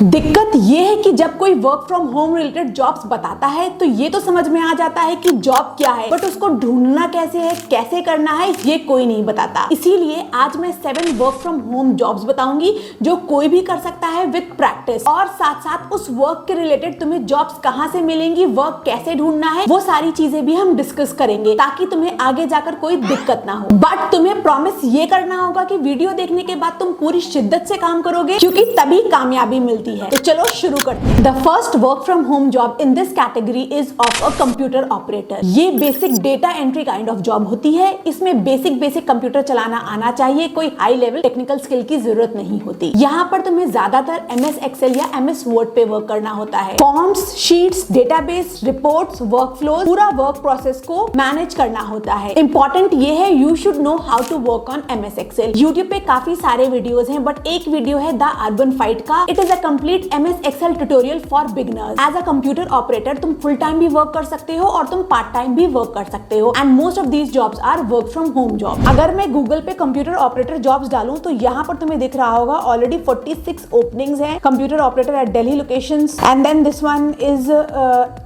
दिक्कत ये है कि जब कोई work from home related jobs बताता है तो ये तो समझ में आ जाता है कि जॉब क्या है, बट उसको ढूंढना कैसे है, कैसे करना है, ये कोई नहीं बताता। इसीलिए आज मैं 7 वर्क फ्रॉम होम जॉब्स बताऊंगी जो कोई भी कर सकता है विद प्रैक्टिस, और साथ साथ उस वर्क के रिलेटेड तुम्हें जॉब्स कहां से मिलेंगी, वर्क कैसे ढूंढना है, वो सारी चीजें भी हम डिस्कस करेंगे ताकि तुम्हें आगे जाकर कोई दिक्कत ना हो। बट तुम्हें प्रॉमिस ये करना होगा कि वीडियो देखने के बाद तुम पूरी शिद्दत से काम करोगे, क्योंकि तभी कामयाबी मिलती है। तो चलो शुरू करते हैं। The first work from home job in this category is of a computer operator. ये basic data entry kind of job होती है। इसमें बेसिक कंप्यूटर चलाना आना चाहिए, कोई हाई लेवल टेक्निकल स्किल की जरूरत नहीं होती। यहाँ पर तुम्हें ज्यादातर MS एक्सेल या MS वर्ड पे वर्क करना होता है। Forms, sheets, database, reports, workflow, पूरा वर्क प्रोसेस को मैनेज करना होता है। इंपॉर्टेंट ये है you should know how to work on MS Excel. YouTube पे काफी सारे वीडियोस हैं, बट एक वीडियो है द अर्बन फाइट का। It is a complete MS Excel tutorial for beginners. As a computer operator तुम फुल टाइम भी work कर सकते हो और तुम पार्ट टाइम भी वर्क कर सकते हो, and most of these jobs are work from home job. अगर मैं गूगल पे कंप्यूटर ऑपरेटर जॉब्स डालूं तो यहाँ पर तुम्हें दिख रहा होगा ऑलरेडी 46 ओपनिंग्स हैं computer operator at Delhi locations, and then this one is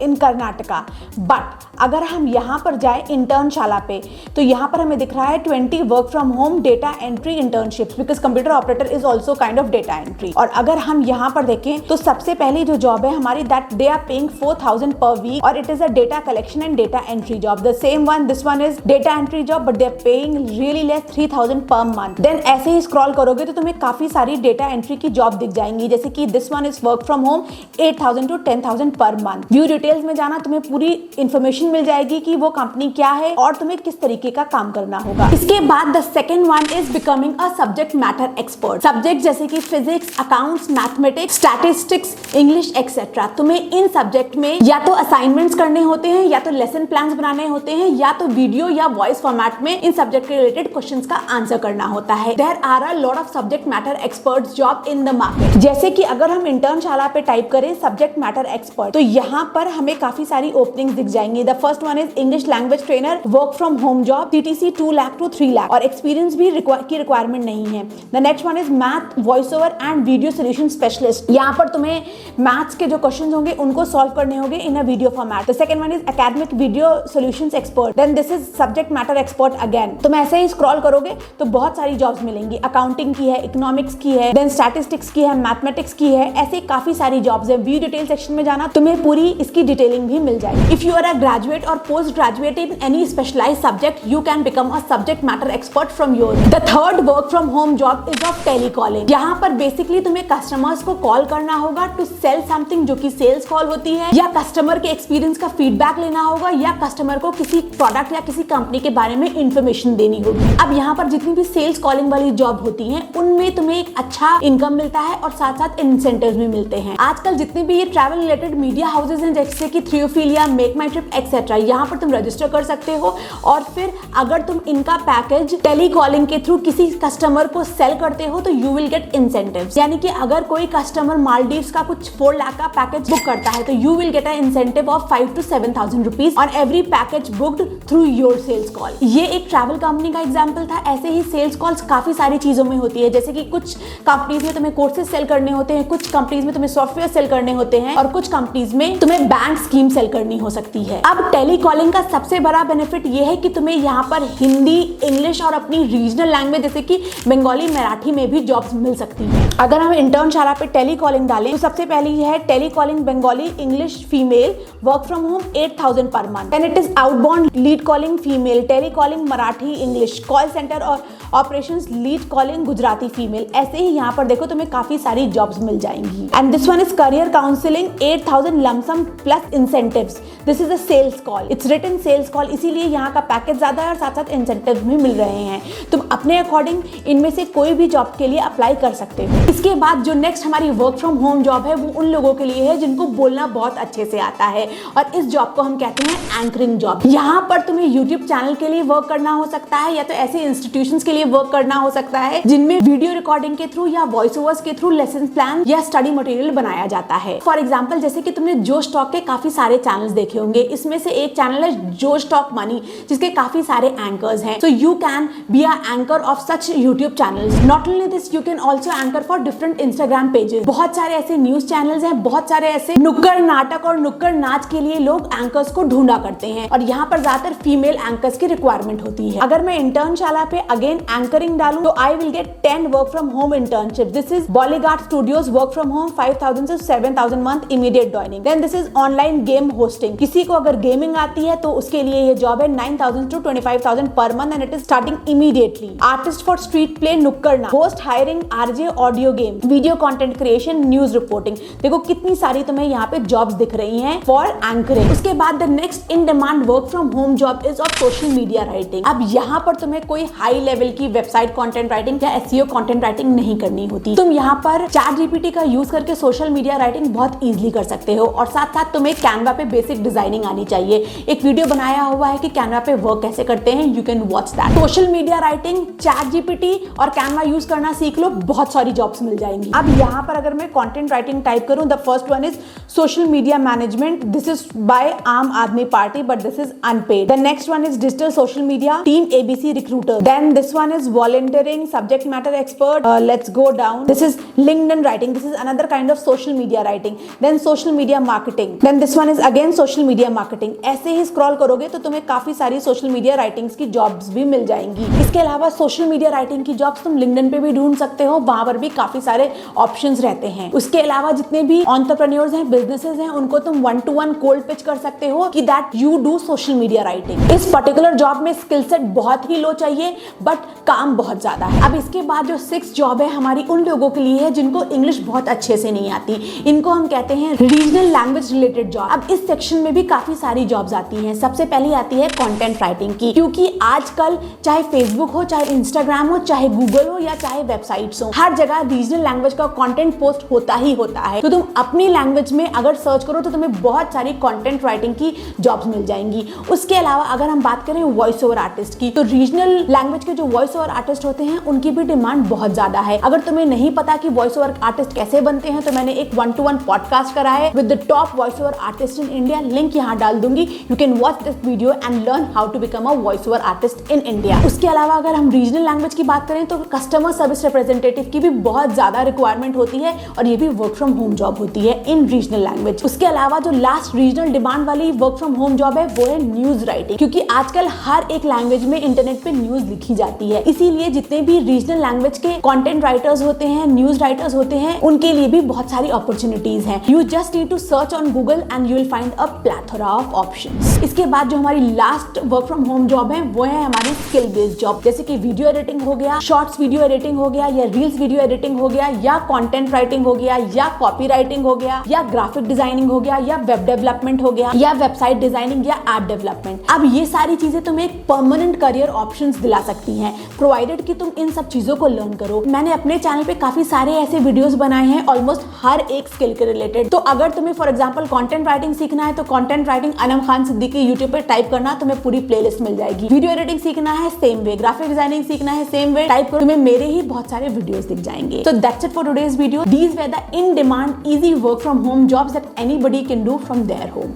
in Karnataka. But अगर हम यहाँ पर जाए इंटर्नशाला पे तो यहाँ पर हमें दिख रहा है 20 work from home data entry internships, because computer operator is also kind of data entry. और अगर हम यहाँ पर देखें तो सबसे पहली जो जॉब है हमारी, that they are paying 4000 per week, और it is a data collection and data entry job. The same one, this one is data entry job, but they are paying really less, 3000 per month. Then ऐसे ही scroll करोगे तो तुम्हें काफी सारी data entry की job दिख जाएंगी, जैसे कि this one is work from home 8000 to 10,000 per month. View details में जाना, तुम्हें पूरी इंफॉर्मेशन मिल जाएगी कि वो कंपनी क्या है और तुम्हें किस तरीके का काम करना होगा। इसके बाद the second one is becoming a subject matter expert. Subject जैसे कि physics, accounts, mathematics, statistics, English etcetera. तुम्हें इन सब्जेक्ट में या तो असाइनमेंट्स करने होते हैं, या तो लेसन प्लान्स बनाने होते हैं, या तो वीडियो या वॉइस फॉर्मेट में इन सब्जेक्ट के रिलेटेड क्वेश्चंस का आंसर करना होता है। There are a lot of subject matter experts job in the market. जैसे कि अगर हम इंटर्नशाला पे टाइप करें सब्जेक्ट मैटर एक्सपर्ट, तो यहाँ पर हमें काफी सारी ओपनिंग्स दिख जाएंगी। The first one is English language trainer, work from home job, CTC 2 lakh to 3 lakh, और एक्सपीरियंस भी की रिक्वायरमेंट नहीं है। The next one is math, voice over and video solution specialist. यहाँ पर तुम्हें मैथ्स के जो क्वेश्चन होंगे उनको सॉल्व करने होंगे in a video format. The second one is academic video solutions expert. Then this is subject matter expert again. तुम ऐसे ही स्क्रॉल करोगे तो बहुत सारी जॉब्स मिलेंगी। अकाउंटिंग की है, इकोनॉमिक्स की है, देन स्टैटिस्टिक्स की है, मैथमेटिक्स की है, ऐसे काफी सारी जॉब्स है। व्यू डिटेल सेक्शन में जाना, तुम्हें पूरी इसकी डिटेलिंग भी मिल जाएगी। If you are a graduate और post graduate in any specialised subject, you can become a subject matter expert from yours. The third work from home job is of telecalling. यहाँ पर बेसिकली तुम्हें customers को call करना होगा to sell something, जो कि sales call होती है, या कस्टमर के एक्सपीरियंस का फीडबैक लेना होगा, या कस्टमर को किसी प्रोडक्ट या किसी कंपनी के बारे में इंफॉर्मेशन देनी होगी। अब यहाँ पर जितनी भी सेल्स कॉलिंग वाली जॉब होती है उनमें तुम्हें एक अच्छा इनकम मिलता है और साथ साथ इंसेंटिव्स भी मिलते हैं। आजकल जितने भी ये ट्रैवल रिलेटेड मीडिया हाउसेज हैं, जैसे कि थ्रीओफिलिया, मेक माई ट्रिप एक्सेट्रा, यहाँ पर तुम रजिस्टर कर सकते हो, और फिर अगर तुम इनका पैकेज टेलीकॉलिंग के थ्रू किसी कस्टमर को सेल करते हो तो यू विल गेट इंसेंटिव्स। यानी कि अगर कोई कस्टमर मालदीव्स का कुछ 4 लाख का पैकेज बुक करता है तो you will get a incentive of 5 to 7,000 rupees on every package booked through your sales call. ये एक ट्रैवल कंपनी का एग्जांपल था। ऐसे ही सेल्स कॉल्स काफी सारी चीजों में होती है, जैसे कि कुछ कंपनीज में तुम्हें कोर्सेज सेल करने होते हैं, कुछ कंपनीज में तुम्हें सॉफ्टवेयर सेल करने होते हैं, और कुछ कंपनीज में तुम्हें बैंक स्कीम सेल करनी हो सकती है। अब टेलीकॉलिंग का सबसे बड़ा बेनिफिट ये है कि तुम्हें यहाँ पर हिंदी, इंग्लिश और अपनी रीजनल लैंग्वेज जैसे कि बंगाली, मराठी में भी जॉब्स मिल सकती हैं। अगर हम इंटर्नशाला पे टेलीकॉलिंग डालें तो सबसे पहली है telecalling Bengali English female, work from home 8000 per month. Then it is outbound lead calling female, telecalling Marathi English, call centre और operations lead calling Gujarati female. ऐसे ही यहाँ पर देखो तुम्हें काफी सारी जॉब्स मिल जाएंगी। And this one is career counselling 8000 lump sum plus incentives. This is a sales call, it's written sales call, इसीलिए यहाँ का पैकेज ज्यादा है और साथ साथ इंसेंटिव भी मिल रहे हैं। तुम अपने अकॉर्डिंग इनमें से कोई भी जॉब के लिए अप्लाई कर सकते हो। इसके बाद जो नेक्स्ट हमारी वर्क फ्रॉम होम जॉब है वो उन लोगों के लिए है जिनको बोलना बहुत अच्छे से आता है, और इस जॉब को हम कहते हैं एंकरिंग जॉब। यहाँ पर तुम्हें यूट्यूब चैनल के लिए वर्क करना हो सकता है, या तो ऐसे इंस्टीट्यूशंस के लिए वर्क करना हो सकता है जिनमें वीडियो रिकॉर्डिंग के थ्रू या वॉइस ओवर्स के थ्रू लेसन प्लान या स्टडी मटेरियल बनाया जाता है। फॉर एग्जाम्पल जैसे कि तुमने जो स्टॉक के काफी सारे चैनल्स देखे होंगे, इसमें में से एक चैनल है जोश टॉक मनी, जिसके काफी सारे एंकर्स हैं। So you can be a anchor of such YouTube channels. Not only this, you can also anchor for different Instagram pages. बहुत सारे ऐसे न्यूज चैनल्स हैं, बहुत सारे ऐसे नुक्कड़ नाटक और नुक्कड़ नाच के लिए लोग एंकर्स को ढूंढा करते हैं, और यहाँ पर ज्यादातर फीमेल एंकर्स की रिक्वायरमेंट होती है। अगर मैं इंटर्नशाला पे अगेन एंकरिंग डालूं तो I will get 10 work from home internship. This is Bollygard studios work from home 5000 से 7000 month immediate joining. Then this is online game hosting. किसी को अगर गेमिंग आती है तो उसके लिए ये जॉब है 9000 to 25000 per month and it is starting immediately. Artist for street play नुक्कड़ नाच, host hiring RJ audio game, video content creation, news reporting. देखो कितनी सारी तुम्हें यहाँ पे जॉब्स दिख रही हैं फॉर एंकरिंग। उसके बाद the next in demand work from home job is of social media writing. अब यहाँ पर तुम्हें कोई हाई लेवल की वेबसाइट कंटेंट राइटिंग या एसईओ कंटेंट राइटिंग नहीं करनी होती। तुम यहाँ पर चैट जीपीटी का यूज करके सोशल मीडिया राइटिंग बहुत इजीली कर सकते हो, और साथ साथ तुम्हें कैनवा पे बेसिक डिजाइनिंग आनी चाहिए। एक वीडियो बनाया हुआ है कि कैनवा पे वर्क कैसे करते हैं, you can watch that. Social media writing, chat GPT और कैनवा यूज करना सीख लो, बहुत सारी जॉब्स मिल जाएंगी। अब यहाँ पर अगर मैं कंटेंट राइटिंग टाइप करूं, the first one is social media management. This is by Aam Aadmi Party but this is unpaid. The next one is digital social media team ABC recruiter. Then this one is volunteering subject matter expert. Let's go down. This is LinkedIn writing. This is another kind of social media writing. Then social media marketing. Then this one is again social media marketing. ऐसे ही scroll करोगे तो तुम्हें काफी सारी social media writings की jobs भी मिल जाएंगी। इसके अलावा सोशल मीडिया राइटिंग की जॉब्स तुम लिंक्डइन पे भी ढूंढ सकते हो, वहां पर भी काफी सारे ऑप्शंस रहते हैं। उसके अलावा जितने भी एंटरप्रेन्योर्स हैं, बिजनेसेस हैं, उनको तुम 1-to-1 कोल्ड पिच कर सकते हो कि that you do social media writing. इस पर्टिकुलर जॉब में स्किल सेट बहुत ही लो चाहिए बट काम बहुत ज्यादा है। अब इसके बाद जो 6th जॉब है हमारी उन लोगों के लिए है जिनको इंग्लिश बहुत अच्छे से नहीं आती। इनको हम कहते हैं रीजनल लैंग्वेज रिलेटेड जॉब। अब इस सेक्शन में भी काफी सारी जॉब्स आती हैं। सबसे पहले आती है कंटेंट राइटिंग की, क्योंकि आजकल चाहे फेसबुक हो, चाहे इंस्टाग्राम हो, चाहे गूगल हो या चाहे वेबसाइट्स हो, हर जगह रीजनल लैंग्वेज का कंटेंट पोस्ट होता ही होता है। तो तुम अपनी लैंग्वेज में अगर सर्च करो तो तुम्हें बहुत सारी कंटेंट राइटिंग की जॉब्स मिल जाएंगी। उसके अलावा अगर हम बात करें वॉइस ओवर आर्टिस्ट की, तो रीजनल लैंग्वेज के जो वॉइस ओवर आर्टिस्ट होते हैं उनकी भी डिमांड बहुत ज्यादा है। अगर तुम्हें नहीं पता कि वॉइस ओवर आर्टिस्ट कैसे बनते हैं तो मैंने एक 1-to-1 पॉडकास्ट करा है with the top voice over artist in India. Link यहाँ डाल दूंगी, you can watch this video and learn how to become a voice over artist in India. उसके अलावा अगर हम रीजनल लैंग्वेज की बात करें तो कस्टमर सर्विस रिप्रेजेंटेटिव की भी बहुत ज्यादा रिक्वायरमेंट होती है, और ये भी वर्क फ्रॉम होम जॉब होती है इन रीजनल लैंग्वेज। उसके अलावा जो लास्ट रीजनल डिमांड वाली वर्क फ्रॉम होम जॉब है वो है न्यूज राइटिंग, क्योंकि आजकल हर एक लैंग्वेज में इंटरनेट पे न्यूज लिखी जाती है। इसीलिए जितने भी रीजनल लैंग्वेज के कंटेंट राइटर्स होते हैं, न्यूज राइटर्स होते हैं, उनके लिए भी बहुत सारी अपॉर्चुनिटीज हैं। You just need to search on Google and you will find a plethora of options. इसके बाद जो हमारी last work from home job है वो है हमारी स्किल बेस्ड जॉब, जैसे कि वीडियो एडिटिंग हो गया, शॉर्ट्स वीडियो एडिटिंग हो गया, या रील्स वीडियो एडिटिंग हो गया, या कंटेंट राइटिंग हो गया, या कॉपी राइटिंग हो गया, या ग्राफिक डिजाइनिंग हो गया, या वेब डेवलपमेंट हो गया, या वेबसाइट डिजाइनिंग, या ऐप डेवलपमेंट। अब ये सारी चीजें तुम्हें एक परमानेंट करियर ऑप्शंस दिला सकती हैं, प्रोवाइडेड कि तुम इन सब चीजों को लर्न करो। मैंने अपने चैनल पे काफी सारे ऐसे वीडियोस बनाए हैं ऑलमोस्ट हर एक स्किल के रिलेटेड। तो अगर तुम्हें फॉर एग्जांपल कंटेंट राइटिंग सीखना है तो content writing Anam Khan Siddiqui YouTube पे टाइप करना, तुम्हें पूरी प्लेलिस्ट मिल जाएगी। वीडियो एडिटिंग सीखना है सेम वे, ग्राफिक डिजाइनिंग सीखना है सेम वे, टाइप करो, तुम्हें मेरे ही बहुत सारे वीडियोस दिख जाएंगे। So that's it for today's video. These were the in-demand, easy work from home jobs that anybody can do from their home.